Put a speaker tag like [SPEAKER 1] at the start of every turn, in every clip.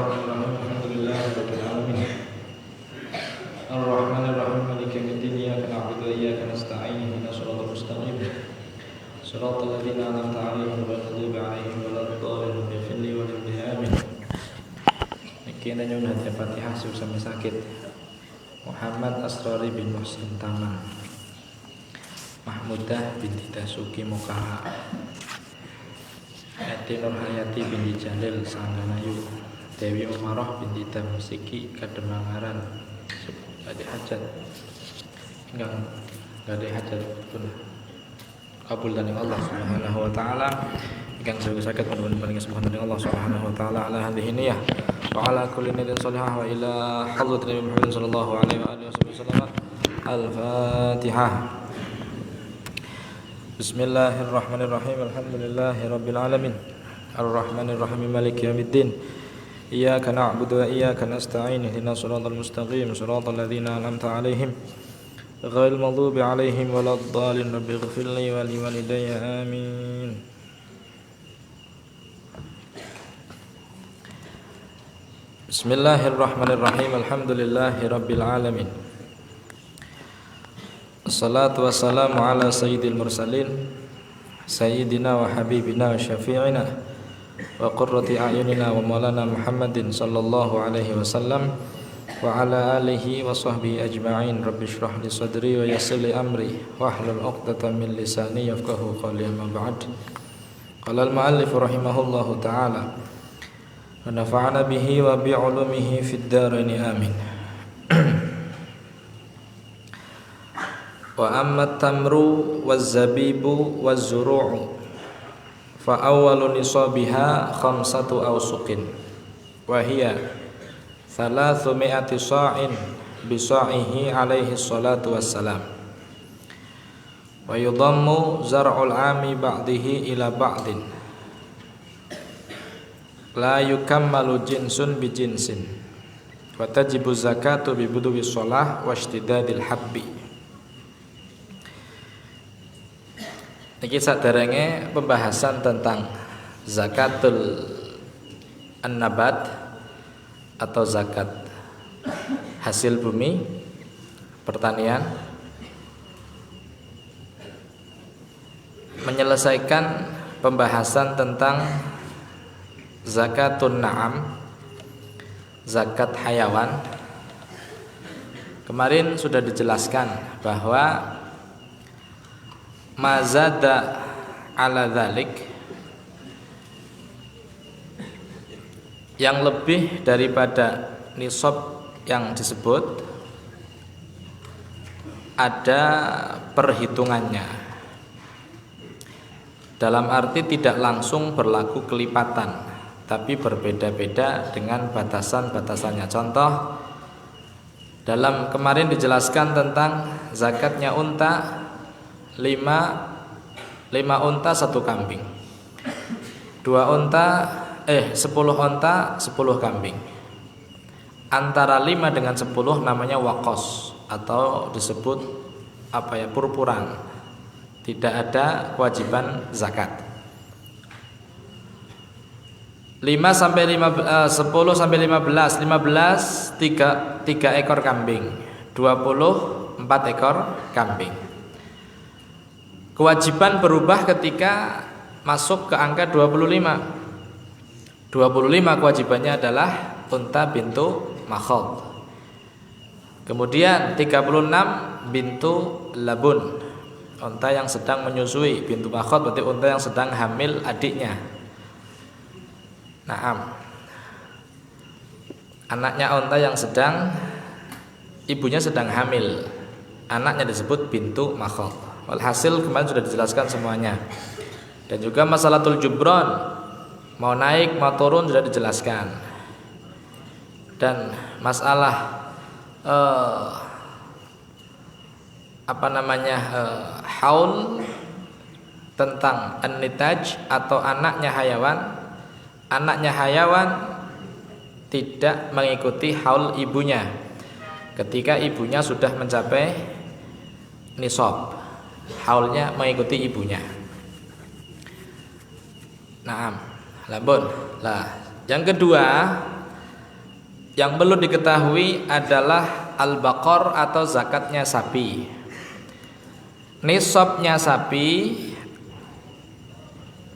[SPEAKER 1] Bismillahirrahmanirrahim. Alhamdulillahirabbil alamin. Arrahmanirrahim. Maliki yaumiddin. Iyyaka na'budu wa iyyaka nasta'in. Ihdinas siratal mustaqim. Shiratal ladzina an'amta 'alaihim ghairil maghdubi 'alaihim waladdallin. Ighfirli wa li amin. Niki nyuwun hati Fatihah sampai sakit. Muhammad Asrori bin Muhsin Taman. Mahmudah binti Dasuki Mokaha. Eti Nur Hayati binti Jalil Sangganayu. Dewi Umaroh binti Damsiki Kademangaran. Ada hajat enggak ada hajat pun kabul dari Allah Subhanahu wa taala. Ingkang sewu saged menawi paring subhanahu Allah Subhanahu wa taala ala hadhihi niyah wa ala kulli niyatin shalihah wa ila hadratin Nabi Muhammad sallallahu alaihi wa alihi wasallam. Al-Fatihah. Bismillahirrahmanirrahim. Alhamdulillahirabbil alamin. Arrahmanirrahim. Maliki yaumiddin. Iyyaka na'budu wa iyyaka nasta'in. Ihdinas siratal mustaqim. Siratal ladzina an'amta 'alaihim ghairil maghdubi 'alaihim waladdallin. Rabbighfirli wa liwalidayya amin. Bismillahirrahmanirrahim. Alhamdulillahirabbil alamin. Assalatu wassalamu ala sayyidil mursalin sayyidina wa habibina wa syafi'ina wa qurrati a'yunina wa maulana Muhammadin sallallahu alaihi wasallam wa ala alihi wa sahbihi ajma'in. Rabbi shrah li sadri wa yassir li amri wa hlul 'uqdatam min lisani yafqahu qawli. Amma ba'd. Qala al-mu'allif rahimahullahu ta'ala wa nafa'ana bihi wa bi 'ulumihi fid dharain amin. Wa amma tamru waz-zabibu waz-zuru'u fa awwalu nisabiha khamsatu awsuqin wa hiya 300 sa'in bi sa'ihi alaihi salatu wassalam wa yudammu zar'ul 'ami ba'dihi ila ba'din la yukammalu jinsun bi jinsin wa tajibu zakatu bi buduwi shalah wa ishtidadil habbi. Niki saderenge pembahasan tentang zakatul an-nabat atau zakat hasil bumi pertanian, menyelesaikan pembahasan tentang zakatun na'am, zakat hayawan. Kemarin sudah dijelaskan bahwa mazada ala dzalik, yang lebih daripada nisab yang disebut ada perhitungannya, dalam arti tidak langsung berlaku kelipatan tapi berbeda-beda dengan batasan-batasannya. Contoh, dalam kemarin dijelaskan tentang zakatnya unta, 5 unta 1 kambing, 10 unta 10 kambing. Antara 5 dengan 10 namanya waqos atau disebut purpuran, tidak ada kewajiban zakat. 10 sampai 15 3 ekor kambing, 20 4 ekor kambing. Kewajiban berubah ketika masuk ke angka 25. 25 kewajibannya adalah unta bintu makhad. Kemudian 36 bintu labun, unta yang sedang menyusui. Bintu makhad berarti unta yang sedang hamil adiknya. Naam. Anaknya unta yang ibunya sedang hamil. Anaknya disebut bintu makhad. Walhasil kemarin sudah dijelaskan semuanya. Dan juga masalatul jubron, mau naik mau turun sudah dijelaskan. Dan masalah haul tentang an-nitaj atau anaknya hayawan. Anaknya hayawan tidak mengikuti haul ibunya ketika ibunya sudah mencapai nisab. Haulnya mengikuti ibunya. Naam. Labun. Lah, yang kedua yang perlu diketahui adalah al-baqar atau zakatnya sapi. Nisabnya sapi,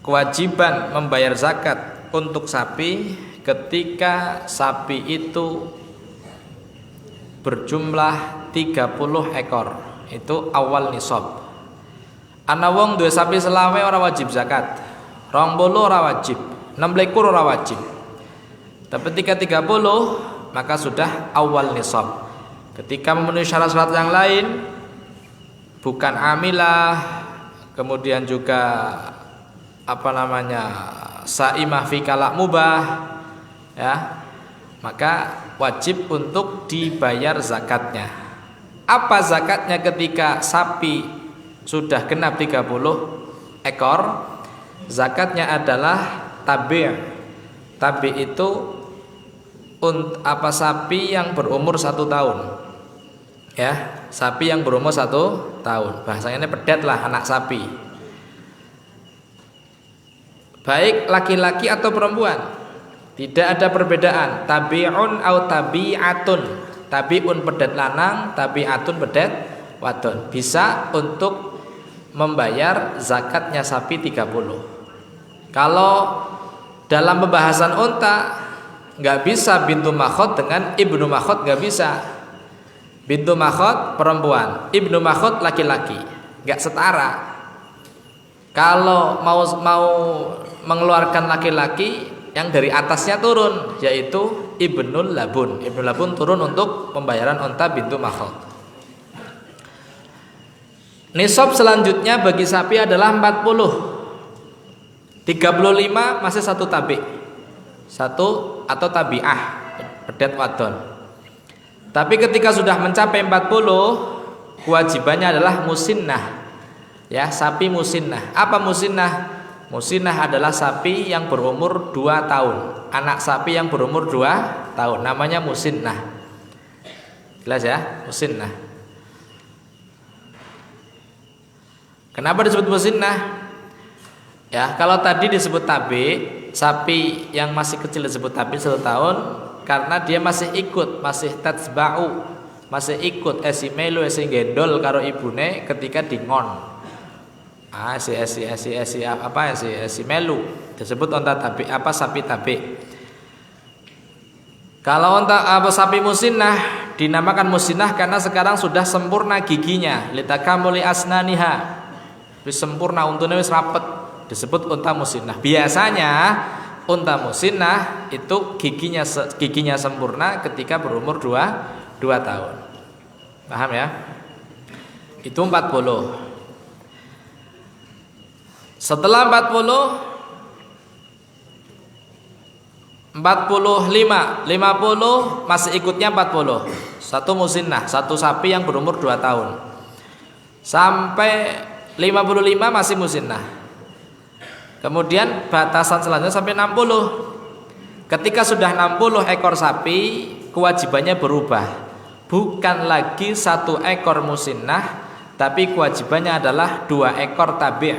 [SPEAKER 1] kewajiban membayar zakat untuk sapi ketika sapi itu berjumlah 30 ekor. Itu awal nisab. Ana wong duwe sapi selawe ora wajib zakat. 20 ora wajib, 26 ora wajib. Tapi ketika 30 maka sudah awal nisab. Ketika memenuhi syarat-syarat yang lain, bukan amilah, kemudian juga saimah fi kalak mubah, ya, maka wajib untuk dibayar zakatnya. Apa zakatnya ketika sapi sudah genap 30 ekor? Zakatnya adalah tabi'. Tabi' itu sapi yang berumur 1 tahun. Ya, sapi yang berumur 1 tahun. Bahasanya ini pedet lah, anak sapi. Baik laki-laki atau perempuan, tidak ada perbedaan. Tabi'un atau tabi'atun. Tabi'un pedet lanang, tabi'atun pedet wadon. Bisa untuk membayar zakatnya sapi 30. Kalau dalam pembahasan unta nggak bisa bintu makhot dengan ibnu makhot, nggak bisa. Bintu makhot perempuan, ibnu makhot laki-laki, nggak setara. Kalau mau mengeluarkan laki-laki, yang dari atasnya turun, yaitu ibnul labun. Ibnul labun turun untuk pembayaran unta bintu makhot. Nisab selanjutnya bagi sapi adalah 40. 35 masih satu tabi, satu atau tabi'ah, pedet wadon. Tapi ketika sudah mencapai 40, kewajibannya adalah musinnah. Ya, sapi musinnah. Apa musinnah? Musinnah adalah sapi yang berumur 2 tahun. Anak sapi yang berumur 2 tahun namanya musinnah. Jelas ya? Musinnah. Kenapa disebut musinnah? Ya, kalau tadi disebut tabi, sapi yang masih kecil disebut tabi 1 tahun karena dia masih ikut, masih tatsba'u, masih ikut esi melu esi gendol karo ibune ketika dingon. Esi melu disebut unta tabi, sapi tabi. Kalau sapi musinnah dinamakan musinnah karena sekarang sudah sempurna giginya, litakamuli asnaniha. Wis sempurna untune wis rapet, disebut unta musinnah. Biasanya unta musinnah itu giginya sempurna ketika berumur 2 tahun. Paham ya? Itu 40. Setelah 45, 50 masih ikutnya 40. Satu musinnah, satu sapi yang berumur 2 tahun. Sampai 55 masih musinnah. Kemudian batasan selanjutnya sampai 60. Ketika sudah 60 ekor sapi, kewajibannya berubah. Bukan lagi 1 ekor musinnah, tapi kewajibannya adalah 2 ekor tabi'.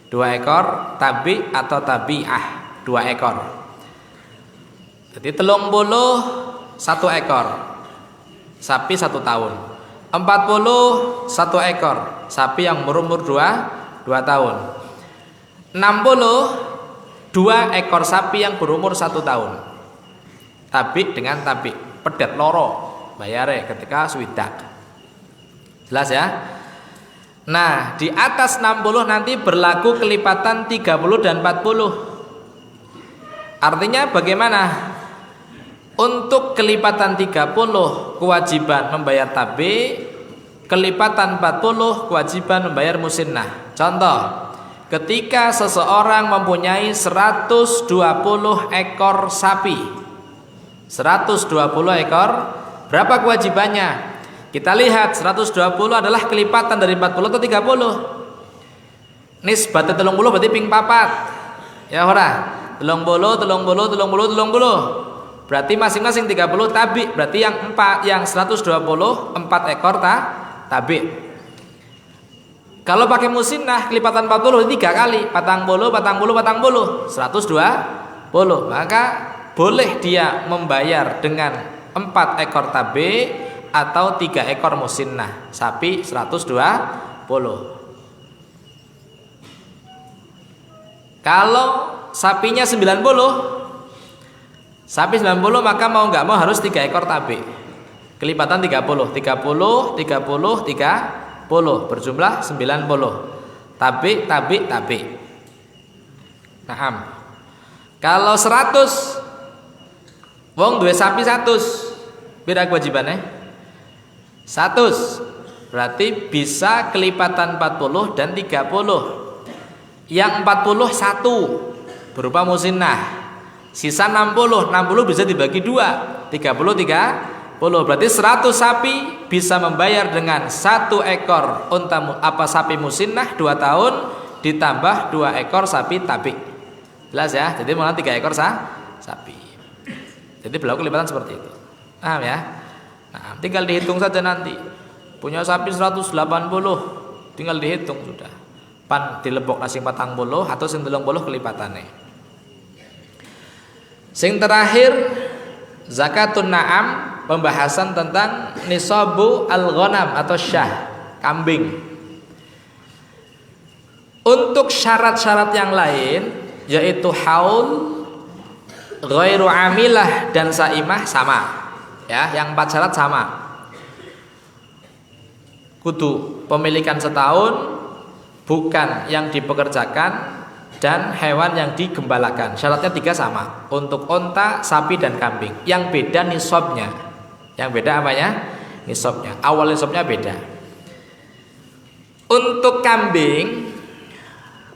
[SPEAKER 1] 2 ekor tabi' atau tabi'ah, 2 ekor. Jadi 30 1 ekor sapi 1 tahun. 40 1 ekor sapi yang berumur 2 tahun. 60 2 ekor sapi yang berumur 1 tahun. Tabi dengan tabi, pedet loro bayare ketika swidak. Jelas ya? Nah, di atas 60 nanti berlaku kelipatan 30 dan 40. Artinya bagaimana? Untuk kelipatan 30 kewajiban membayar tabi, kelipatan 40 kewajiban membayar musinnah. Contoh, ketika seseorang mempunyai 120 ekor sapi, 120 ekor, berapa kewajibannya? Kita lihat 120 adalah kelipatan dari 40 atau 30. Nisbatnya 30 berarti ping 4. Ya ora? 30. Berarti masing-masing 30 tabi. Berarti yang 120 4 ekor tabi. Kalau pakai musinnah kelipatan 40 3 kali, 40. 120. Maka boleh dia membayar dengan 4 ekor tabe atau 3 ekor musinnah, sapi 120. Kalau sapinya 90, maka mau nggak mau harus 3 ekor tabe. Kelipatan 30, 30, 30, 30 berjumlah 90. Tabe. Naam. Kalau 100, wong duwe sapi 100, pira kewajibannya? 100. Berarti bisa kelipatan 40 dan 30. Yang 40 1 berupa musinnah, sisa 60 bisa dibagi 2, 30. Berarti 100 sapi bisa membayar dengan 1 ekor sapi musinnah 2 tahun ditambah 2 ekor sapi tabi. Jelas ya? Jadi malah 3 ekor sapi. Jadi berlaku kelipatan seperti itu. Paham ya? Nah, tinggal dihitung saja nanti. Punya sapi 180, tinggal dihitung sudah. Pan dilebok sing 40 atau sing 30 kelipatane. Sing terakhir zakatun na'am, pembahasan tentang nisabu al-ghanam atau syah, kambing. Untuk syarat-syarat yang lain yaitu haul, ghairu amilah dan saimah sama. Ya, yang 4 syarat sama. Kudu pemilikan setahun, bukan yang dipekerjakan, dan hewan yang digembalakan. Syaratnya 3 sama untuk onta, sapi, dan kambing. Yang beda nisabnya. Yang beda apanya? Nisabnya. Awal nisabnya beda. Untuk kambing,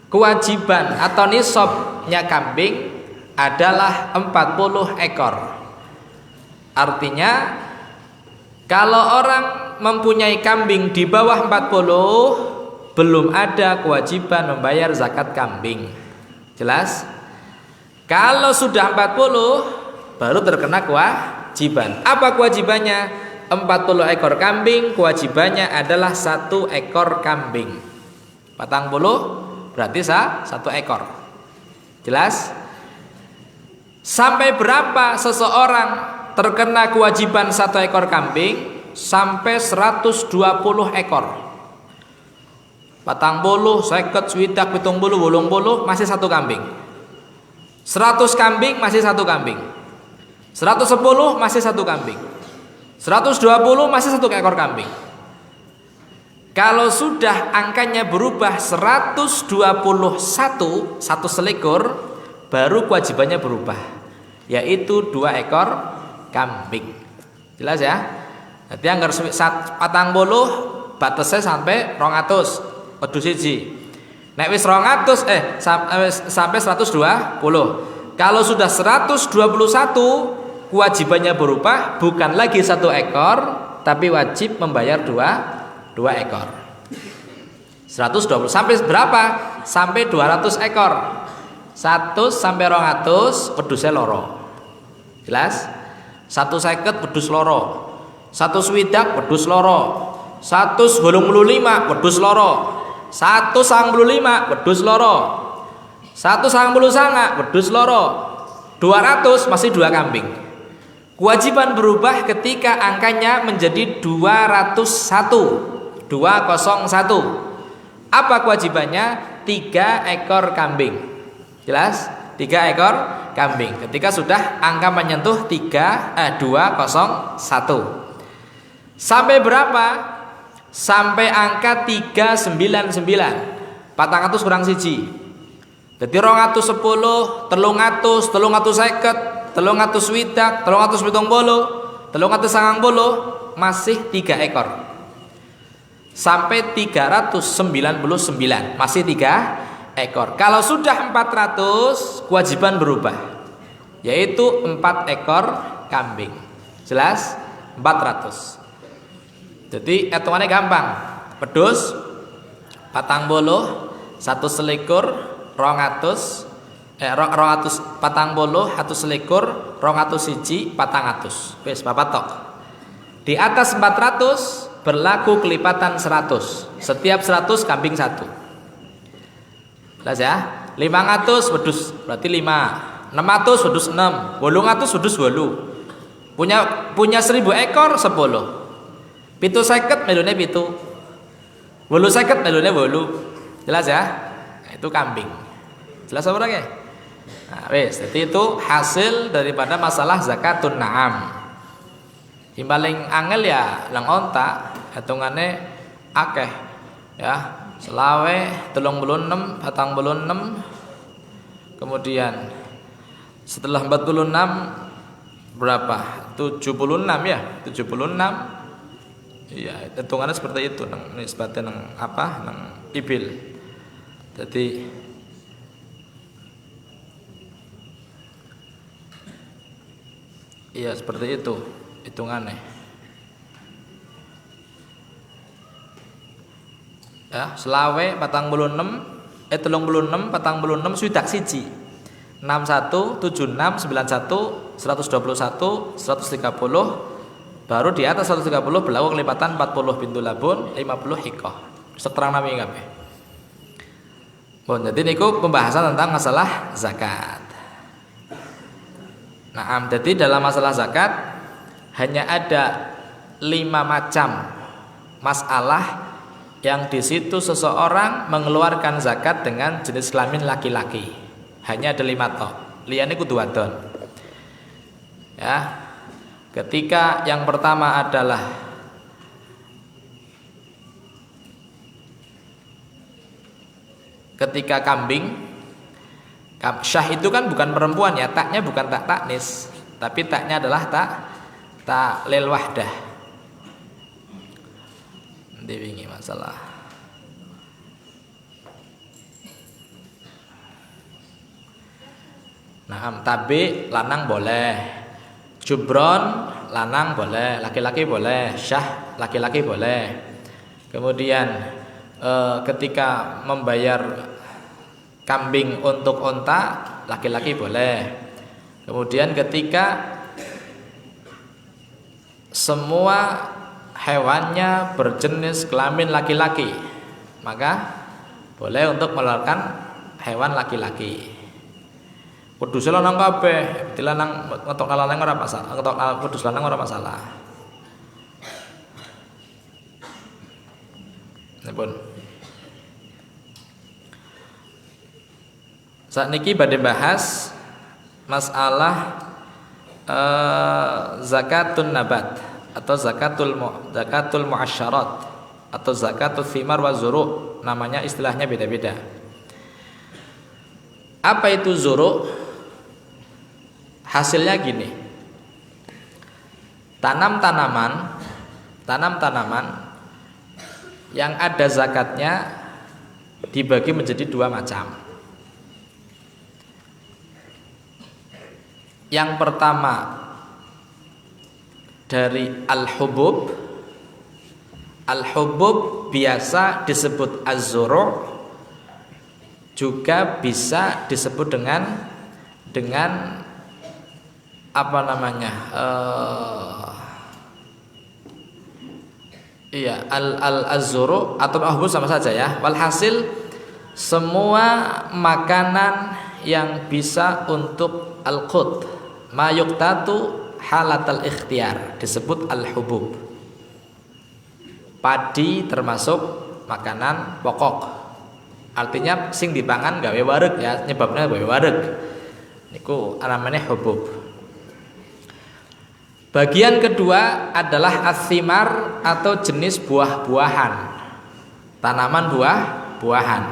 [SPEAKER 1] kewajiban atau nisabnya kambing adalah 40 ekor. Artinya kalau orang mempunyai kambing di bawah 40, belum ada kewajiban membayar zakat kambing. Jelas? Kalau sudah 40 baru terkena kewajiban. Apa kewajibannya? 40 ekor kambing, kewajibannya adalah 1 ekor kambing. 40 berarti 1 ekor. Jelas? Sampai berapa seseorang terkena kewajiban 1 ekor kambing? Sampai 120 ekor. 40, 50, 60, 70, 80 masih 1 kambing. 100 kambing masih 1 kambing. 110 masih 1 kambing. 120 masih 1 ekor kambing. Kalau sudah angkanya berubah 121, 1 selekor, baru kewajibannya berubah, yaitu 2 ekor kambing. Jelas ya? Jadi anggar 40 batasnya sampai 200. Wedhus siji. Nek wis 200 sampai 120. Kalau sudah 121 kewajibannya berubah, bukan lagi 1 ekor, tapi wajib membayar 2 ekor. 120 sampai berapa? Sampai 200 ekor. 100 sampai 200 wedhuse loro. Jelas? 150 wedhus loro. 160 wedhus loro. 185 wedhus loro. 195 wedhus loro. 199 wedhus loro. 200 masih 2 kambing. Kewajiban berubah ketika angkanya menjadi 201. 201. Apa kewajibannya? 3 ekor kambing. Jelas? 3 ekor kambing. Ketika sudah angka menyentuh 201. Sampai berapa? Sampai angka 399. 400 kurang siji. Jadi 210, 300, 350, 320, 370, 390 masih 3 ekor. Sampai 399 masih 3 ekor. Kalau sudah 400 kewajiban berubah, yaitu 4 ekor kambing. Jelas? 400. Jadi hitungannya gampang. Wedhus 40, 1 selikur 200, 240, 1 selikur 200 siji 400. Wis papat tok. Di atas 400 berlaku kelipatan 100. Setiap 100 kambing 1. Jelas ya? 500 wedhus berarti 5. 600 wedhus 6, 800 wedhus 8. Punya 1000 ekor 10. 750 melune 7. 850 melune 8. Jelas ya? Nah, itu kambing. Jelas apa lagi? Nah, wis, jadi itu hasil daripada masalah zakatun na'am. Yang paling angel ya lang onta, hitungane akeh ya. Selawe 36, 46. Kemudian setelah 46 berapa? 76 ya, 76. Iya, hitungannya seperti itu nang nisbatnya nang apa? Nang ibil. Jadi iya seperti itu hitungannya. Ya, selawe 46 36 46 swidak siji 61 76 91 121 130 baru di atas 130 berlaku kelipatan 40 bintu labun 50 hikoh seterang nami kabeh. Bon, jadi niku pembahasan tentang masalah zakat. Nah, jadi dalam masalah zakat hanya ada 5 macam masalah yang di situ seseorang mengeluarkan zakat dengan jenis kelamin laki-laki. Hanya ada 5 tok. Liyane kudu wadon. Ya. Ketika yang pertama adalah ketika kambing. Syah itu kan bukan perempuan ya, taknya bukan tak taknis, tapi taknya adalah tak lil wahdah. Diwingi masalah. Nah, tabi lanang boleh, jubron lanang boleh, laki-laki boleh, syah laki-laki boleh. Kemudian ketika membayar kambing untuk onta laki-laki boleh. Kemudian ketika semua hewannya berjenis kelamin laki-laki, maka boleh untuk mengeluarkan hewan laki-laki. Wedhus lanang kabeh, dilanang ngetok lanang ora masalah, ngetok wedhus lanang ora masalah. Nipun. Saat niki badhe bahas masalah zakatun nabat atau zakatul muasyarat atau zakatul thimar wa zuru', namanya istilahnya beda-beda. Apa itu zuru'? Hasilnya gini. Tanam-tanaman yang ada zakatnya dibagi menjadi 2 macam. Yang pertama dari al-hubub. Al-hubub biasa disebut az-zuru', juga bisa disebut dengan apa namanya? Iya, az-zuru' atau al-hubub sama saja ya. Walhasil semua makanan yang bisa untuk al-qut, ma yuqtatu halatal ikhtiyar, disebut al-hubub. Padi termasuk makanan pokok. Artinya sing dipangan gawe wareg ya, nyebabnya gawe wareg. Niku namanya hubub. Bagian kedua adalah as-thimar atau jenis buah-buahan. Tanaman buah-buahan.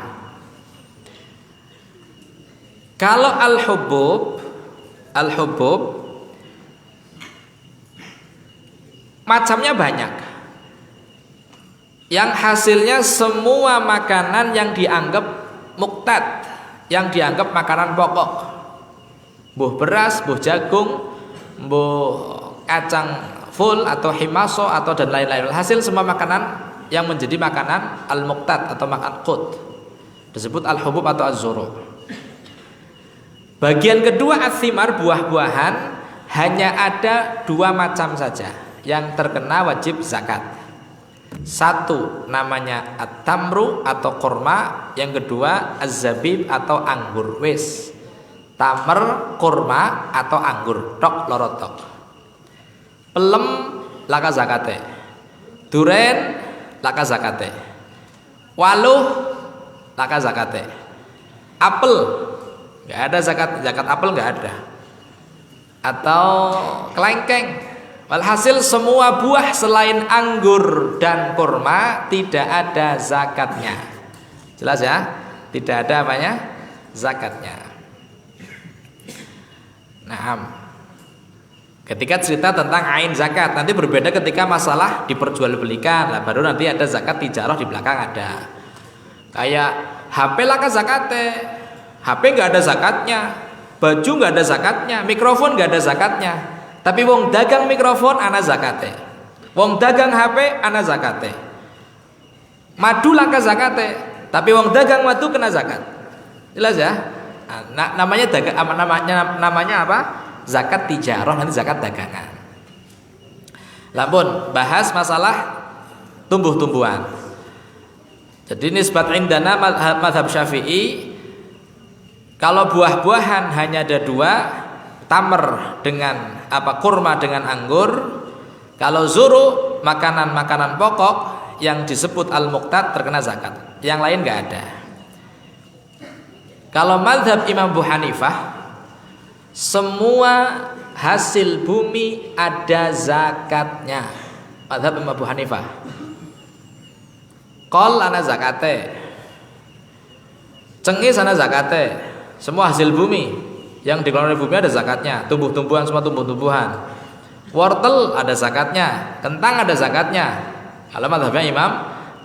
[SPEAKER 1] Kalau al-hubub macamnya banyak. Yang hasilnya semua makanan yang dianggap muqtad, yang dianggap makanan pokok. Mbuh beras, mbuh jagung, mbuh kacang full atau himaso atau dan lain-lain. Hasil semua makanan yang menjadi makanan al-muqtad atau makan qut disebut al-hubub atau az-zuru'. Bagian kedua as-thimar, buah-buahan, hanya ada 2 macam saja yang terkena wajib zakat. Satu namanya at-tamru atau korma, yang kedua az-zabib atau anggur. Wis, Tamer, kurma atau anggur, tok loro tok. Pelem laka zakate. Duren laka zakate. Waluh laka zakate. Apel nggak ada zakat apel nggak ada. Atau kelengkeng. Walhasil semua buah selain anggur dan kurma tidak ada zakatnya. Jelas ya? Tidak ada apanya? Zakatnya. Nah, ketika cerita tentang ain zakat, nanti berbeda ketika masalah diperjualbelikan. Lah baru nanti ada zakat tijarah di belakang ada. Kayak HP laka zakate. HP nggak ada zakatnya, baju nggak ada zakatnya, mikrofon nggak ada zakatnya. Tapi wong dagang mikrofon ana zakate. Wong dagang HP ana zakate. Madu laka zakate, tapi wong dagang madu kena zakat. Jelas ya? Namanya dagang namanya apa? Zakat tijarah, nanti zakat dagangan. Lampun bahas masalah tumbuh-tumbuhan. Jadi nisbat indana mazhab Syafi'i, kalau buah-buahan hanya ada dua, tamer dengan kurma dengan anggur. Kalau zuru, makanan-makanan pokok yang disebut al-muqtad terkena zakat. Yang lain nggak ada. Kalau mazhab Imam Abu Hanifah, semua hasil bumi ada zakatnya. Mazhab Imam Abu Hanifah. Kol ana zakate. Cengis ana zakate. Semua hasil bumi yang dikeluarkan dari bumi ada zakatnya. Tumbuh-tumbuhan, semua tumbuh-tumbuhan. Wortel ada zakatnya, kentang ada zakatnya. Kalau mazhabnya Imam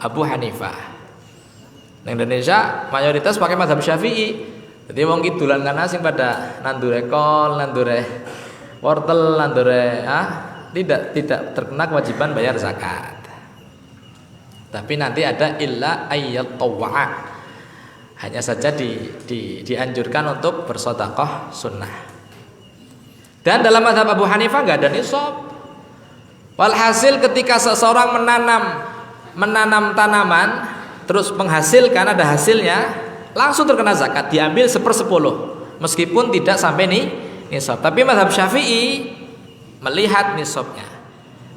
[SPEAKER 1] Abu Hanifah. Di Indonesia mayoritas pakai mazhab Syafi'i. Jadi wong ki dolan kan asing pada nandure kol, nandure wortel, nandure tidak terkena kewajiban bayar zakat. Tapi nanti ada illa ayyat tawwa. Hanya saja dianjurkan untuk bersedekah sunnah. Dan dalam mazhab Abu Hanifah nggak ada nisab. Walhasil ketika seseorang menanam tanaman, terus menghasilkan, ada hasilnya, langsung terkena zakat, diambil 1/10, meskipun tidak sampai nisab. Tapi mazhab Syafi'i melihat nisabnya.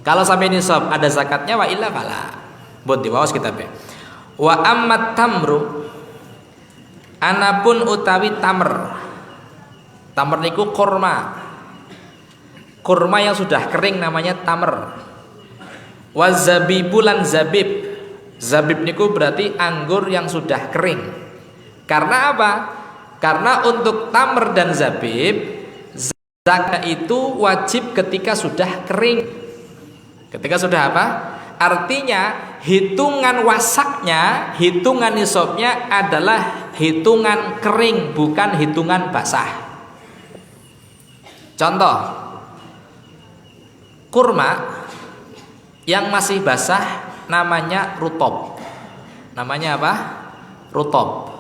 [SPEAKER 1] Kalau sampai nisab ada zakatnya, wa illa fala. Bon diwaos kitabnya. Wa ammat tamru, anapun utawi tamer. Tamer niku kurma. Kurma yang sudah kering namanya tamer. Wa zabibulan zabib. Zabib niku berarti anggur yang sudah kering. Karena apa? Karena untuk tamer dan zabib, zakat itu wajib ketika sudah kering. Ketika sudah apa? Artinya hitungan wasaknya, hitungan nisabnya adalah hitungan kering, bukan hitungan basah. Contoh, kurma yang masih basah namanya rutob. Namanya apa? Rutob.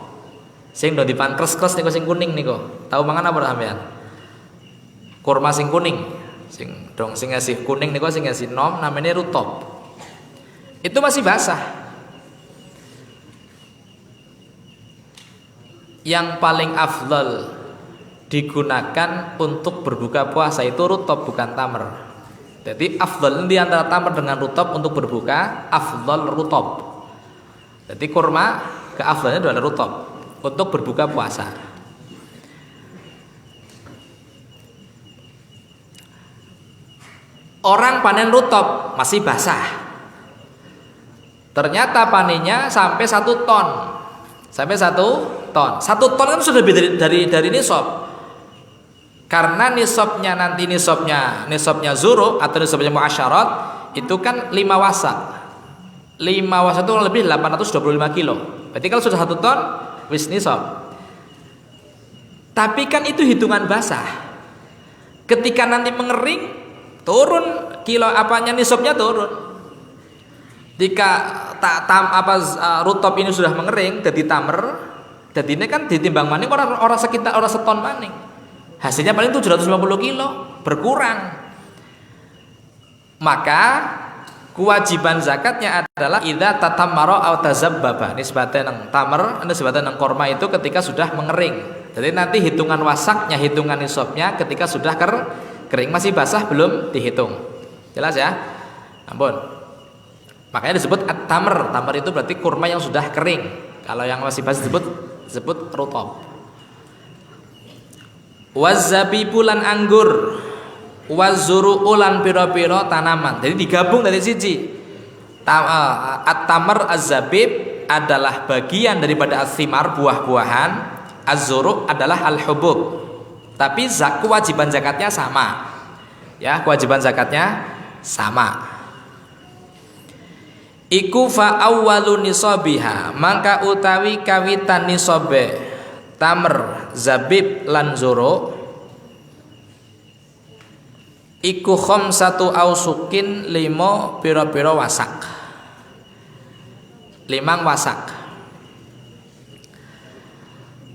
[SPEAKER 1] Sing do dipan kres-kres niku sing kuning niku. Tahu mangan apa sampean? Kurma sing kuning. Sing ngasih kuning niku sing ngasih nom namanya rutob. Itu masih basah. Yang paling afdal digunakan untuk berbuka puasa itu rutob, bukan tamer. Jadi afdal di antara tamer dengan rutob untuk berbuka, afdal rutob. Jadi kurma keafdalnya adalah rutob untuk berbuka puasa. Orang panen rutob masih basah. Ternyata panennya sampai 1 ton. Sampai 1 ton. 1 ton kan sudah lebih dari nisab. Karena nisabnya zuru atau nisabnya muasyarat itu kan 5 wasak. 5 wasak itu lebih 825 kilo. Berarti kalau sudah 1 ton wis nisab. Tapi kan itu hitungan basah. Ketika nanti mengering turun nisabnya turun. Jika rutob ini sudah mengering jadi tamer, jadi ini kan ditimbang maning orang sekitar orang seton maning. Hasilnya paling 750 kilo, berkurang. Maka kewajiban zakatnya adalah idza tatammara aw tazabbaba. Nisbatan nang tamer, nisbatan nang kurma itu ketika sudah mengering. Jadi nanti hitungan wasaknya, hitungan nisabnya ketika sudah kering, masih basah belum dihitung. Jelas ya? Ampun. Makanya disebut at-tamr. Tamr itu berarti kurma yang sudah kering. Kalau yang masih basah disebut rutab. Wazabibu lan anggur, wazuru lan pira-pira tanaman. Jadi digabung dari siji. At-tamr az-zabib adalah bagian daripada as-thimar, buah-buahan. Az-zuru adalah al-hubub. Tapi kewajiban zakatnya sama. Ya, kewajiban zakatnya sama. Iku fa awwalu nisabiha, maka utawi kawitan nisabe tamr, zabib lan zuru iku khamsatu ausukin, 5 pira-pira wasak. 5 wasak.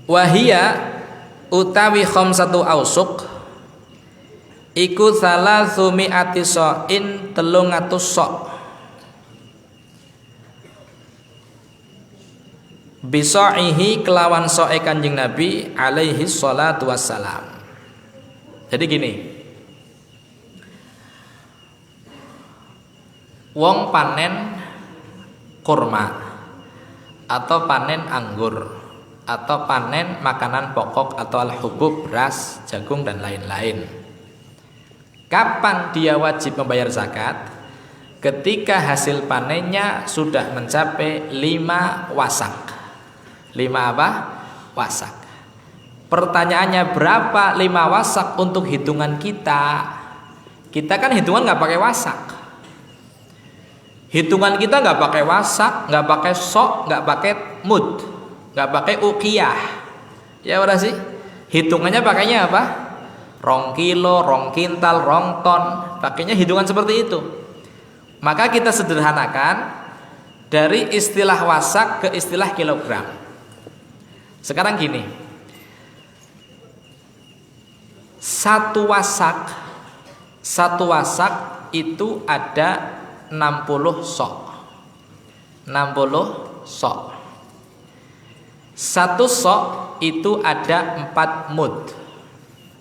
[SPEAKER 1] Wahia utawi khamsatu ausuk iku salatsu mi'ati sa'in, 300 sok. Bisa'ihi kelawan so'e Kanjeng Nabi alaihi salatu wassalam. Jadi gini, wong panen kurma atau panen anggur atau panen makanan pokok atau al-hubub, beras, jagung dan lain-lain. Kapan dia wajib membayar zakat? Ketika hasil panennya sudah mencapai 5 wasak. 5 apa? Wasak. Pertanyaannya, berapa 5 wasak untuk hitungan kita? Kita kan hitungan nggak pakai wasak. Hitungan kita nggak pakai wasak, nggak pakai sok, nggak pakai mud, nggak pakai uqiyah. Ya udah sih. Hitungannya pakainya apa? Rong kilo, rong kintal, rong ton. Pakainya hitungan seperti itu. Maka kita sederhanakan dari istilah wasak ke istilah kilogram. Sekarang gini, satu wasak itu ada 60 sok. 60 sok. Satu sok itu ada 4 mud.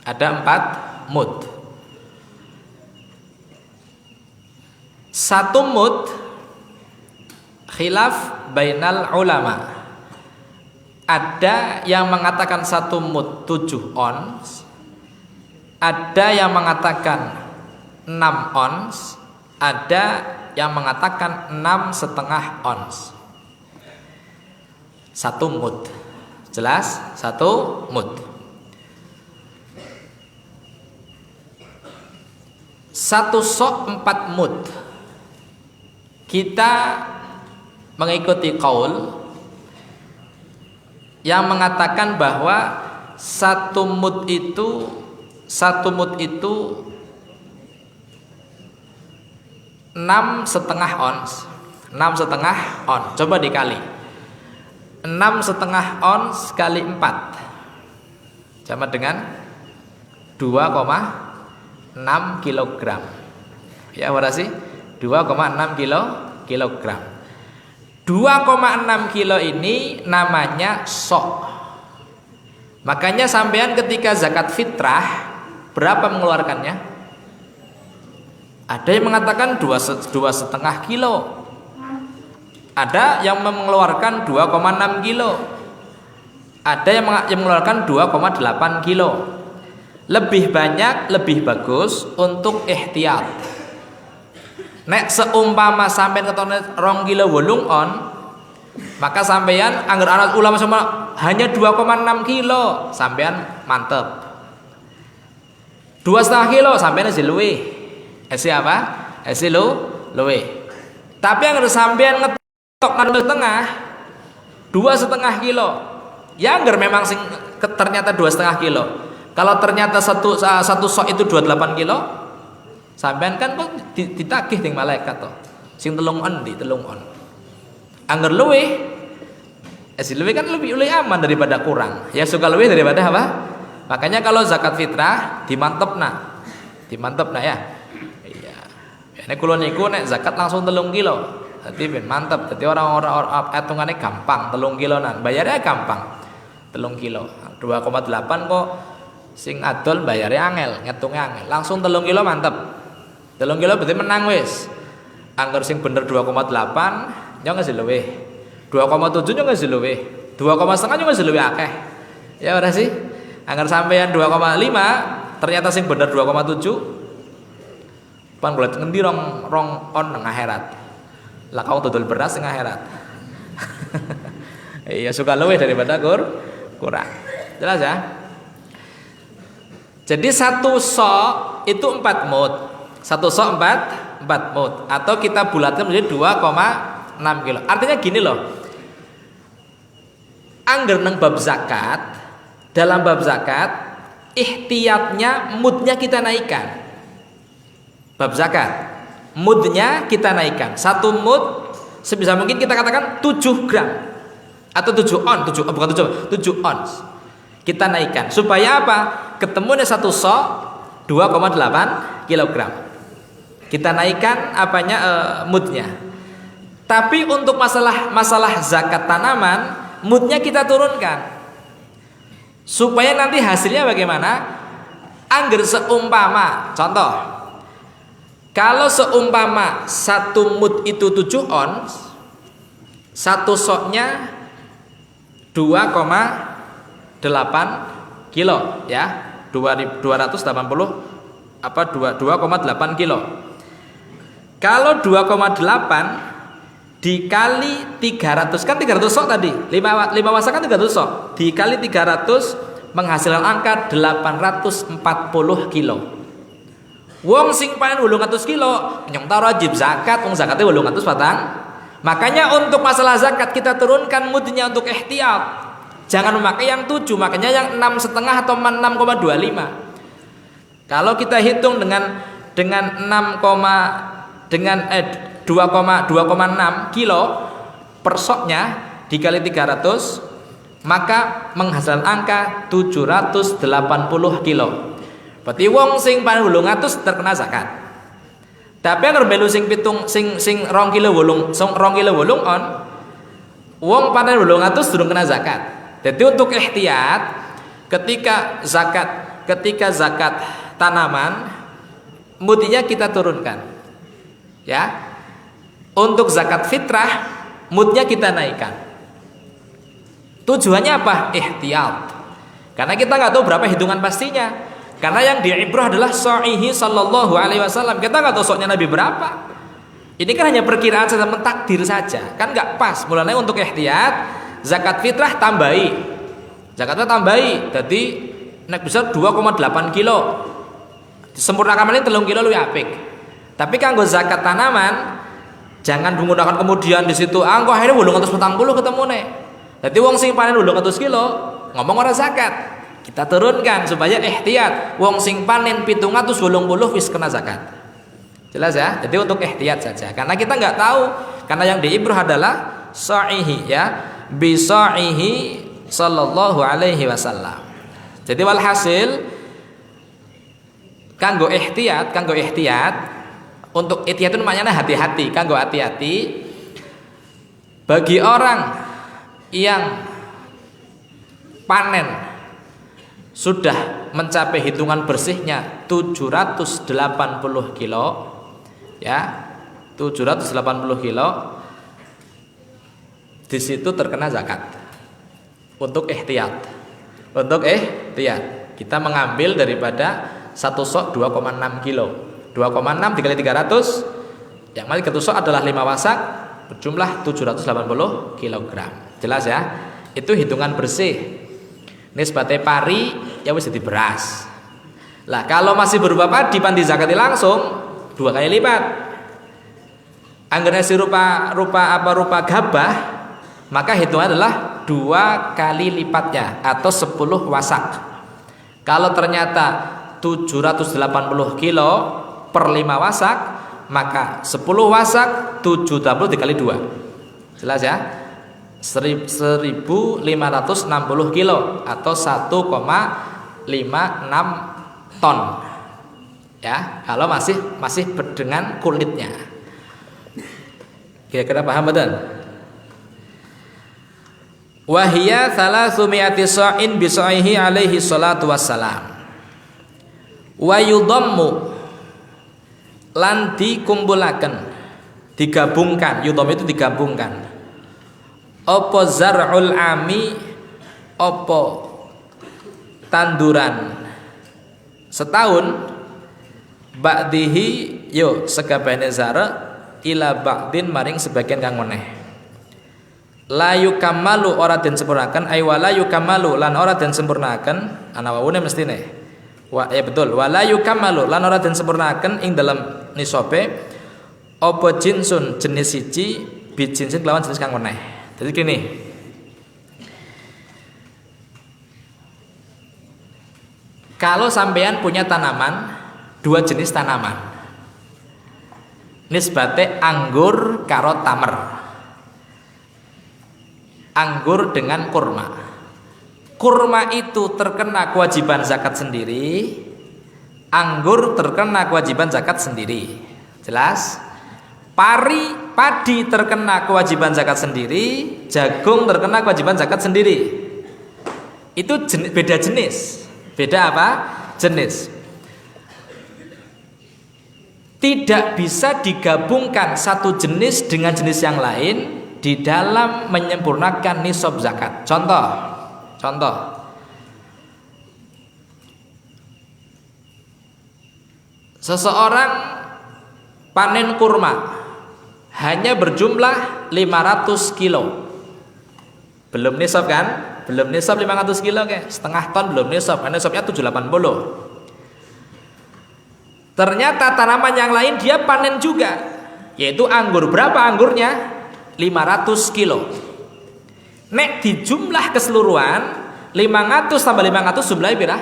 [SPEAKER 1] Ada 4 mud. Satu mud khilaf bainal ulama. Ada yang mengatakan satu mud 7 ons. Ada yang mengatakan 6 ons. Ada yang mengatakan 6,5 ons. Satu mud. Jelas? Satu mud. Satu sok 4 mud. Kita mengikuti qaul yang mengatakan bahwa satu mud itu 6,5 ons. 6,5 ons. Coba dikali. 6,5 ons kali 4 sama dengan 2,6 kilogram. Ya, berarti 2,6 kilogram. 2,6 kilo ini namanya sok. Makanya sampean ketika zakat fitrah berapa mengeluarkannya? Ada yang mengatakan 2,5 kilo. Ada yang mengeluarkan 2,6 kilo. Ada yang mengeluarkan 2,8 kilo. Lebih banyak, lebih bagus untuk ihtiyat. Nek seumpama sampean ketone 2 kilo 8 on, maka sampean angger anak ulama semua hanya 2,6 kilo, sampean mantep. 2,5 kilo sampean esi luwe. Esi apa? Esi luwe. Tapi angger sampean ngetok nang tengah 2,5 kilo. Ya angger memang sing ternyata 2,5 kilo. Kalau ternyata satu sok itu 28 kilo, sampean kan kok ditagih ting malaikat to. Sing 3 on di 3 on. Angger luwe, luwe kan lebih aman daripada kurang. Ya suka luwe daripada apa? Makanya kalau zakat fitrah dimantepna ya. Iya. Nek kula niku nek zakat langsung 3 kilo. Dadi ben mantep. Dadi orang-orang hitungannya gampang, 3 kilonan. Bayarnya gampang. kilo. 2,8 kok sing adol bayare angel, ngitunge angel. Langsung 3 kilo mantep. 3 kilo berarti menang wis. Angger sing bener 2,8 yo ngasih luwih. 2,7 yo ngasih luwih. 2,5 yo ngasih luwih akeh. Ya ora sih? Angger sampeyan 2,5 ternyata sing bener 2,7 pan golek ngendi rong on nang akhirat. Lah kau dodol beras nang akhirat. Iya suka luwih daripada kurang. Jelas ya? Jadi satu sok itu 4 mud. Satu sok 4 mud atau kita bulatkan menjadi 2,6 kilo. Artinya gini loh. Angger nang bab zakat, dalam bab zakat ihtiyatnya mudnya kita naikkan. Bab zakat mudnya kita naikkan. Satu mud sebisa mungkin kita katakan 7 gram atau 7 on, 7 ons. Kita naikkan supaya apa? Ketemunya satu sok 2,8 kilogram. Kita naikkan apanya mudnya. Tapi untuk masalah zakat tanaman, mudnya kita turunkan. Supaya nanti hasilnya bagaimana? Angger seumpama, contoh, kalau seumpama satu mud itu 7 ons, satu soknya 2,8 kilo ya, 280 apa 2,8 kilo. Kalau 2,8 dikali 300 kan 300 sok tadi, 5 wasak kan 300 sok, dikali 300 menghasilkan angka 840 kilo. Wong sing panen 800 kilo nyong tau wajib zakat, wong zakatnya 800 patang. Makanya untuk masalah zakat kita turunkan mudnya untuk ihtiyat. Jangan memakai yang 7, makanya yang 6,5 atau 6,25. Kalau kita hitung dengan 2,6 kilo per soknya dikali 300 maka menghasilkan angka 780 kilo. Berarti wong sing panen 800 terkena zakat. Tapi yang berbelu sing pitung sing 2 kilo 8 on wong panen 800 durung kena zakat. Jadi untuk ihtiyat ketika zakat tanaman mudnya kita turunkan. Ya. Untuk zakat fitrah mudnya kita naikkan. Tujuannya apa? Ihtiyat. Karena kita nggak tahu berapa hitungan pastinya. Karena yang diibrah adalah sa'ihi sallallahu alaihi wasallam. Kita nggak tahu soknya Nabi berapa. Ini kan hanya perkiraan saja, mentakdir saja. Kan nggak pas. Mulanya untuk ihtiyat, zakat fitrah tambahi. Zakatnya tambahi. Jadi naik besar 2,8 kilo. Sempurnakan ini 3 kilo lebih apik. Tapi kanggo zakat tanaman jangan menggunakan kemudian di situ angko akhirnya 840 ketemu nih. Jadi wong sing panen 800 kilo ngomong orang zakat. Kita turunkan supaya ihtiyat. Wong sing panen 780 wis kena zakat. Jelas ya? Jadi untuk ihtiyat saja. Karena kita nggak tahu. Karena yang diibrah adalah sa'ihi ya. Bi sa'ihi sallallahu alaihi wasallam. Jadi walhasil kanggo ihtiyat untuk ihtiyat itu namanya hati-hati, kanggo hati-hati bagi orang yang panen sudah mencapai hitungan bersihnya 780 kilo ya, 780 kilo di situ terkena zakat untuk ihtiyat. Untuk ihtiyat kita mengambil daripada satu sok 2,6 kilo. 2,6 dikali 300 yang masih ketusuk adalah 5 wasak berjumlah 780 kg. Jelas ya? Itu hitungan bersih. Nisbate pari ya wis jadi beras. Lah kalau masih berupa padi pandi zakati langsung 2 kali lipat. Anggernya si rupa gabah maka hitungan adalah 2 kali lipatnya atau 10 wasak. Kalau ternyata 780 kilo per 5 wasak maka 10 wasak 780 dikali 2. Jelas ya? 1560 kilo atau 1,56 ton ya, kalau masih dengan kulitnya. Kira-kira paham betul? Wa hiya 300 sa'in bi sa'ihi alaihi salatu wassalam. Wa yudammu lan dikumpulaken, digabungkan, yudam itu digabungkan. Apa zar'ul ami, apa tanduran setahun, ba'dihi yo sekabehane zara ila ba'din maring sebagian kang meneh. La yukamalu ora den sempurnakan, ay wala yukamalu lan ora den sempurnakan, ana wawune mestine. Ya betul, wala yukamalu lan ora den sempurnakan ing dalam nisabe apa jinsun jenis siji bi jinsin kelawan jenis kang meneh. Jadi gini, kalau sampean punya tanaman, dua jenis tanaman, nisbate anggur karo tamer, anggur dengan kurma. Kurma itu terkena kewajiban zakat sendiri, anggur terkena kewajiban zakat sendiri. Jelas? Padi terkena kewajiban zakat sendiri, jagung terkena kewajiban zakat sendiri. Itu beda jenis. Beda apa? Jenis. Tidak bisa digabungkan satu jenis dengan jenis yang lain di dalam menyempurnakan nisab zakat. Contoh. Seseorang panen kurma hanya berjumlah 500 kilo. Belum nisab kan? Belum nisab 500 kilo ke? Setengah ton belum nisab. Karena nisabnya 780. Ternyata tanaman yang lain dia panen juga, yaitu anggur. Berapa anggurnya? 500 kilo. Nek di jumlah keseluruhan 500 tambah 500 jumlahnya berapa?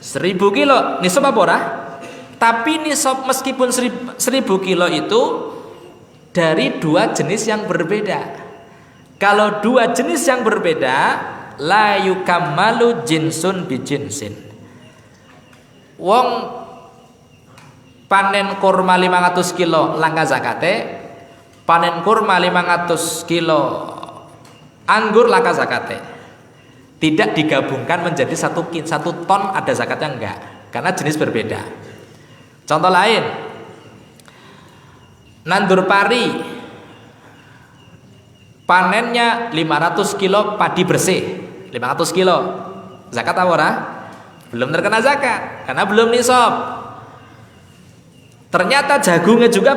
[SPEAKER 1] 1000 kilo. Nisab apa ora? Tapi nisab meskipun 1000 kilo itu dari dua jenis yang berbeda. Kalau dua jenis yang berbeda, la yukammalu jinsun bi jinsin. Wong panen kurma 500 kilo langka zakate, panen kurma 500 kilo anggur langka zakate. Tidak digabungkan menjadi satu ton ada zakatnya, enggak, karena jenis berbeda. Contoh lain, nandur pari panennya 500 kilo padi bersih, 500 kilo zakat apa ora? Belum terkena zakat karena belum nisab. Ternyata jagungnya juga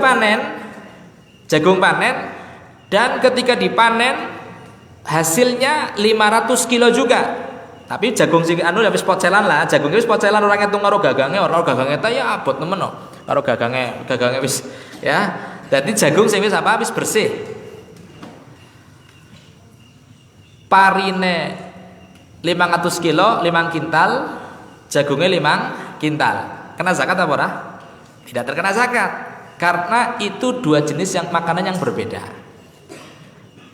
[SPEAKER 1] jagung panen, dan ketika dipanen hasilnya 500 kilo juga. Tapi jagung sing anu wis pocelan lah, jagungnya wis pocelan, orang ngitung karo gagange, ora gagange ta ya abot nemen no. Karo gagange wis ya. Dadi jagung sing wis apa? Wis bersih. Parine 500 kilo, 5 kintal, jagungnya 5 kintal. Kena zakat apa ora? Tidak terkena zakat. Karena itu dua jenis yang makanan yang berbeda.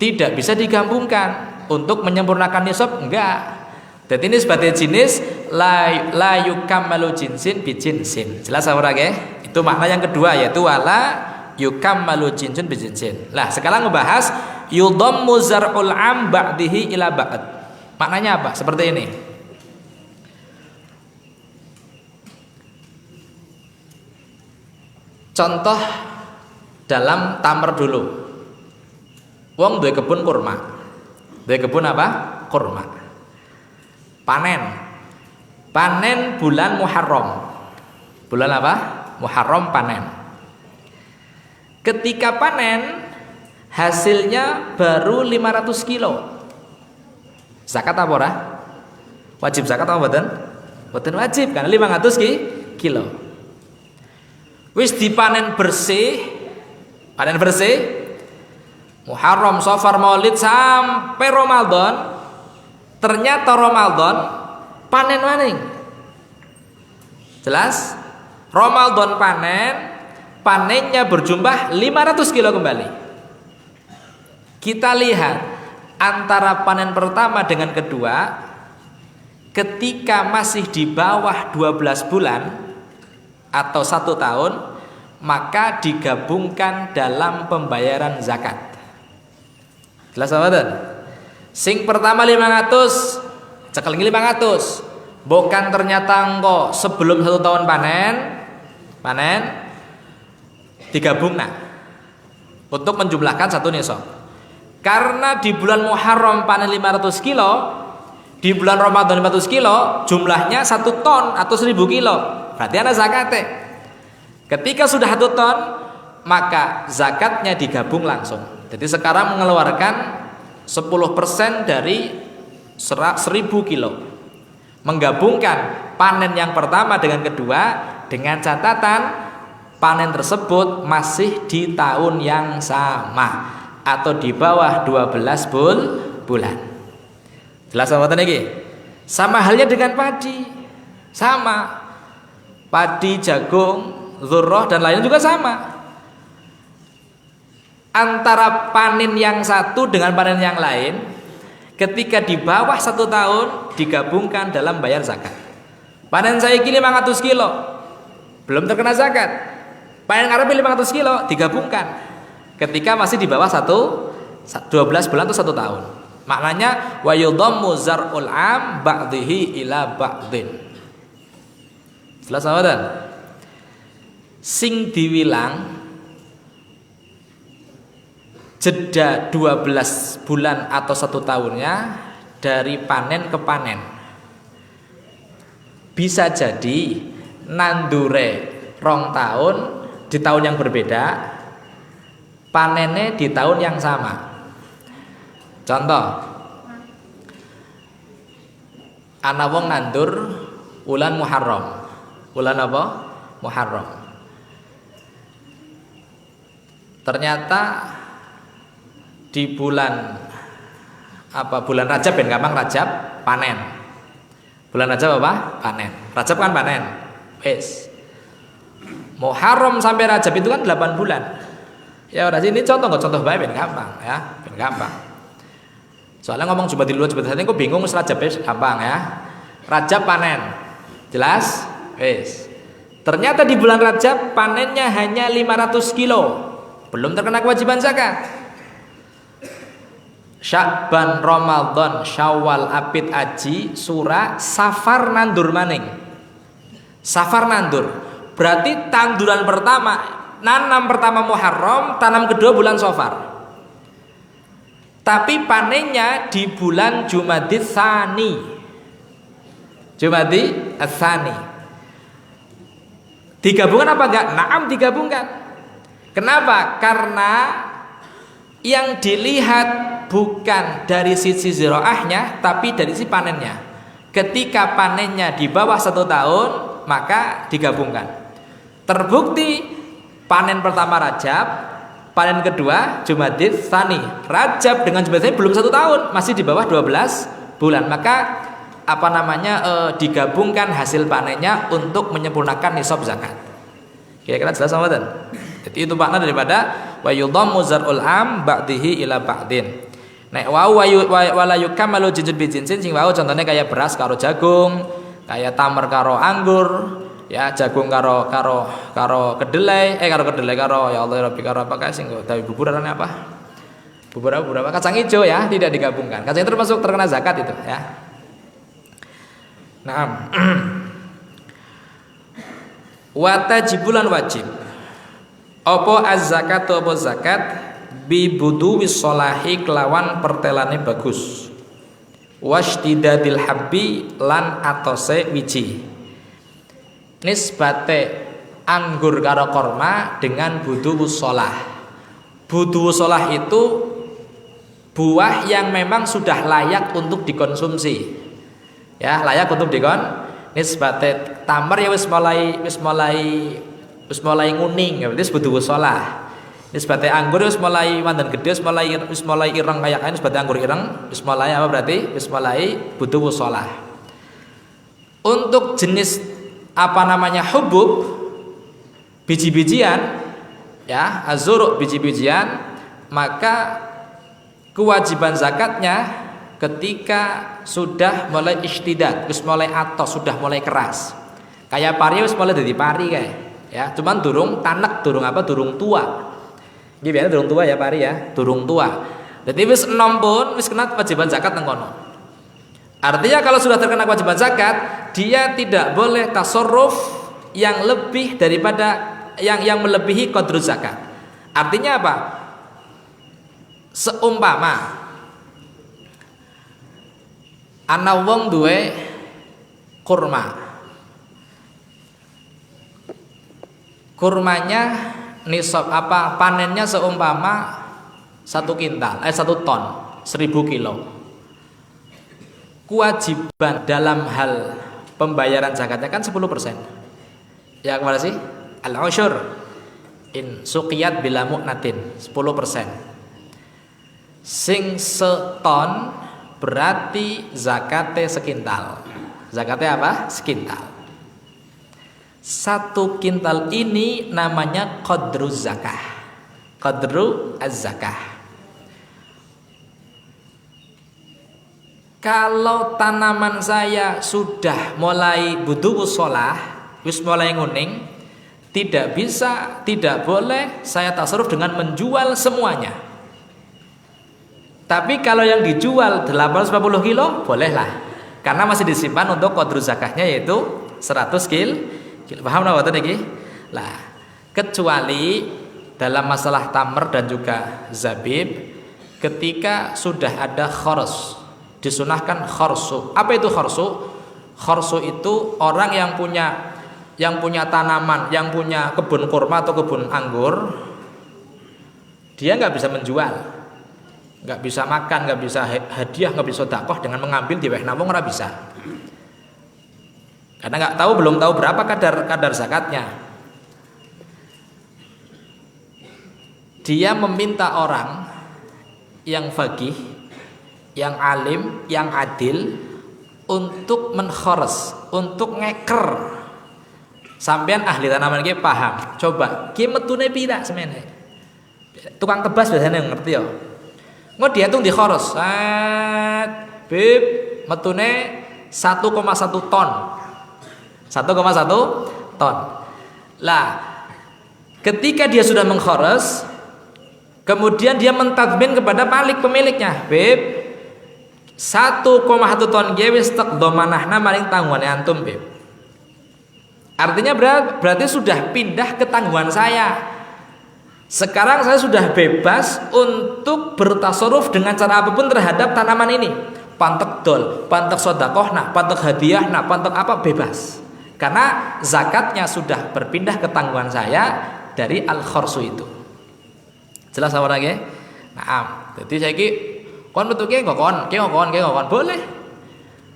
[SPEAKER 1] Tidak bisa digabungkan untuk menyempurnakan nisab, enggak. Jadi ini sebagai jenis la yukammalu jinsin bi jinsin. Jelas ora nggih? Itu makna yang kedua, yaitu wala yukammalu jinsun bi jinsin. Lah, sekarang ngebahas yudammu zar'ul am ba'dihi ila ba'd. Maknanya apa? Seperti ini. Contoh dalam tamer dulu. Wong duwe kebun kurma. Duwe kebun apa? Kurma. Panen bulan Muharram. Bulan apa? Muharram panen. Ketika panen hasilnya baru 500 kilo. Zakat apa ora? Wajib zakat apa mboten? Mboten wajib karena 500 kilo. Wis dipanen bersih. Muharram, Safar, Maulid sampai Ramadan. Ternyata Ramadan panen maning. Jelas? Ramadan panennya berjumlah 500 kilo kembali. Kita lihat antara panen pertama dengan kedua, ketika masih di bawah 12 bulan atau 1 tahun, maka digabungkan dalam pembayaran zakat. Jelas apa? Sing pertama 500, cekel 500. Bukan ternyata engko sebelum 1 tahun panen digabung untuk menjumlahkan 1 nisab. Karena di bulan Muharram panen 500 kilo, di bulan Ramadan 500 kilo, jumlahnya 1 ton atau 1000 kilo. Berarti ada zakatnya. Ketika sudah 1 ton, maka zakatnya digabung langsung. Jadi sekarang mengeluarkan 10% dari 1000 kilo. Menggabungkan panen yang pertama dengan kedua, dengan catatan panen tersebut masih di tahun yang sama atau di bawah 12 bulan. Jelas apa ini? Sama halnya dengan padi. Sama. Padi, jagung, dzurrah dan lainnya juga sama. Antara panen yang satu dengan panen yang lain, ketika di bawah 1 tahun digabungkan dalam bayar zakat. Panen saya 500 kilo belum terkena zakat. Panen ngarep 500 kilo digabungkan ketika masih di bawah 12 bulan atau 1 tahun. Maknanya wa yudhammu zar'ul am ba'dhihi ila ba'dhin. Jelas sahabat? Sing diwilang jeda 12 bulan atau 1 tahunnya dari panen ke panen. Bisa jadi nandure 2 tahun di tahun yang berbeda, panennya di tahun yang sama. Contoh, ana wong nandur bulan Muharram. Bulan apa? Muharram. Ternyata di bulan Rajab ben gampang, Rajab panen. Bulan Rajab apa? Panen. Rajab kan panen. Wis. Muharram sampai Rajab itu kan 8 bulan. Ya udah sini contoh bae ben gampang ya, ben gampang. Soalnya ngomong Jumat dulu tadi kok bingung Rajab gampang ya. Rajab panen. Jelas? Wis. Ternyata di bulan Rajab panennya hanya 500 kilo. Belum terkena kewajiban zakat. Sya'ban, Ramadan, Syawal, Apit, Aji, Sura, Safar nandur maning. Safar nandur. Berarti tanduran pertama, nanam pertama Muharram, tanam kedua bulan Safar. Tapi panennya di bulan Jumadil Tsani. Jumadil Tsani. Digabungkan apa enggak? Naam digabungkan. Kenapa? Karena yang dilihat bukan dari sisi ziraahnya, tapi dari sisi panennya. Ketika panennya di bawah 1 tahun, maka digabungkan. Terbukti panen pertama Rajab, panen kedua Jumadil Tsani. Rajab dengan Jumadil Tsani belum 1 tahun, masih di bawah 12 bulan. Maka digabungkan hasil panennya untuk menyempurnakan nisab zakat. Kira-kira jelas sama dan? Jadi itu makna daripada wa yudhammu zar'ul am ba'dihi ila ba'din. Nek wala yukamalu jinjun bi jinsin sing wau contohnya kayak beras karo jagung, kayak tamar karo anggur, ya jagung karo kedelai, karo ya Allah Rabbi karo apa kae sing tapi bubur apa? Bubur apa? Kacang hijau ya, tidak digabungkan. Kacang itu termasuk terkena zakat itu ya. Naam. Wa tajibulan wajib. Apa az-zakatu apa zakat bi buduwis sholahi kelawan pertelane bagus. Washtidadil habbi lan atose wiji. Nisbate anggur karo korma dengan buduwus sholah. Buduwus sholah itu buah yang memang sudah layak untuk dikonsumsi. Ya, layak untuk nisbate tamar ya wis mulai nguning, ya berarti buduwus sholah. Nisbate anggur wis mulai mandan gede, wis mulai ireng kayak kain, nisbate anggur ireng, wis mulai apa berarti? Wis mulai buduwus sholah. Untuk jenis hubub, biji-bijian, ya, azuruk biji-bijian, maka kewajiban zakatnya ketika sudah mulai ishtidad, wis mulai atos, sudah mulai keras. Kayak pari wis mulai dari pari kayak, ya, cuman durung tua. Ini biasanya durung tua ya pari ya, durung tua. Jadi wis enom pun wis kena kewajiban zakat nang kono. Artinya kalau sudah terkena kewajiban zakat, dia tidak boleh tasarruf yang lebih daripada yang melebihi qadrul zakat. Artinya apa? Seumpama ana wong duwe kurma. Kurmanya nisab apa panennya seumpama 1 kintal, 1 ton, 1000 kilo. Kewajiban dalam hal pembayaran zakatnya kan 10%. Ya kemana sih? Al-usyur in suqiyat bila mu'natin 10%. Sing seton berarti zakatnya sekintal. Zakatnya apa? Sekintal. 1 kintal ini namanya qadru zakah. Qadru az-zakah. Kalau tanaman saya sudah mulai butuh sholah, wis mulai nguning, tidak bisa, tidak boleh saya tasarruf dengan menjual semuanya. Tapi kalau yang dijual 850 kilo, bolehlah. Karena masih disimpan untuk qadru zakahnya yaitu 100 kilo. Paham nggak waktu ini? Lah, kecuali dalam masalah tamr dan juga zabib, ketika sudah ada khors, disunahkan khorsu. Apa itu khorsu? Khorsu itu orang yang punya tanaman, yang punya kebun kurma atau kebun anggur, dia nggak bisa menjual, nggak bisa makan, nggak bisa hadiah, nggak bisa sedekah dengan mengambil di weh namung nggak bisa. Karena belum tahu berapa kadar zakatnya. Dia meminta orang yang faqih, yang alim, yang adil untuk menkhores, untuk ngeker. Sampean ahli tanaman ki paham. Coba ki metune pira semene. Tukang tebas biasanya ngerti ya. Engko dihitung di khores. Bib metune 1,1 ton. 1,1 ton. Lah, ketika dia sudah mengkhores, kemudian dia mentadmin kepada pemiliknya. Bib 1,1 ton ge wis tek domanahna maring tanggungan antum, Bib. Artinya berarti sudah pindah ke tanggungan saya. Sekarang saya sudah bebas untuk bertasarruf dengan cara apapun terhadap tanaman ini. Pantek dol, pantek sedekahna, pantek hadiahna, pantek apa bebas. Karena zakatnya sudah berpindah ke tanggungan saya dari al-khorsu itu. Jelas apa lagi? Nah, jadi saya ki kon betuke ngokon boleh.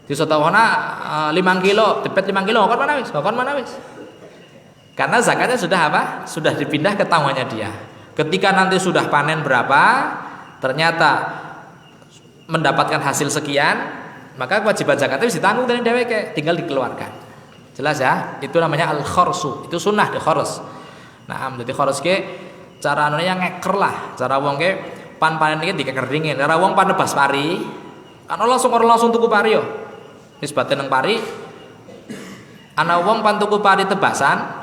[SPEAKER 1] Di sedekahna 5 kilo, tepet 5 kilo ngokon mana wis. Karena zakatnya sudah apa? Sudah dipindah ke tanggungannya dia. Ketika nanti sudah panen berapa, ternyata mendapatkan hasil sekian, maka kewajiban zakatnya bisa ditanggung dari dheweke, tinggal dikeluarkan. Jelas ya? Itu namanya al-khorsu. Itu sunnah di khors. Nah, jadi khors ke cara yang ngeker lah. Cara wong ke panen iki dikeker dingin. Cara wong pan nebas pari, kan orang langsung tuku pari yo. Nisbate nang pari. Ana wong pan tuku pari tebasan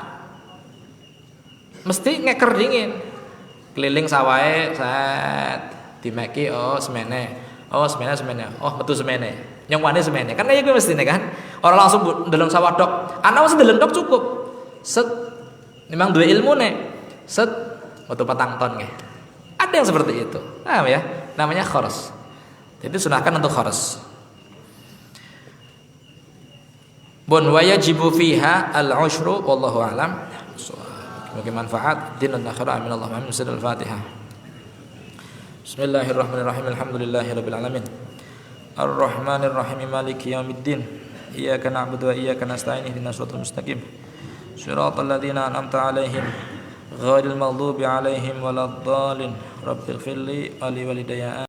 [SPEAKER 1] mesti ngeker dingin. Keliling sawahe set dimeki semene. Metu semene. Yang wane semene. Kan kayak gue mestine kan. Orang langsung ndeleng sawah dok. Ana wis ndeleng dok cukup. Set memang dua ilmu nih. Set metu 4 ton nggih. Ada yang seperti itu. Paham ya? Namanya khors. Jadi sunahkan untuk khors. Bun wa yajibu fiha al-ushru wallahu a'lam. Semoga manfaat din dan akhirat. Amin Allahumma amin. Al-Fatihah. Bismillahirrahmanirrahim. Alhamdulillahirabbil alamin. Ar-Rahmanir-Rahim. Maliki yaumiddin. Iyyaka na'budu wa iyyaka nasta'in. Ihdinas siratal mustaqim. Shiratal ladzina an'amta 'alaihim ghairil maghdubi 'alaihim waladdallin. Rabbighfirli wa li walidayya.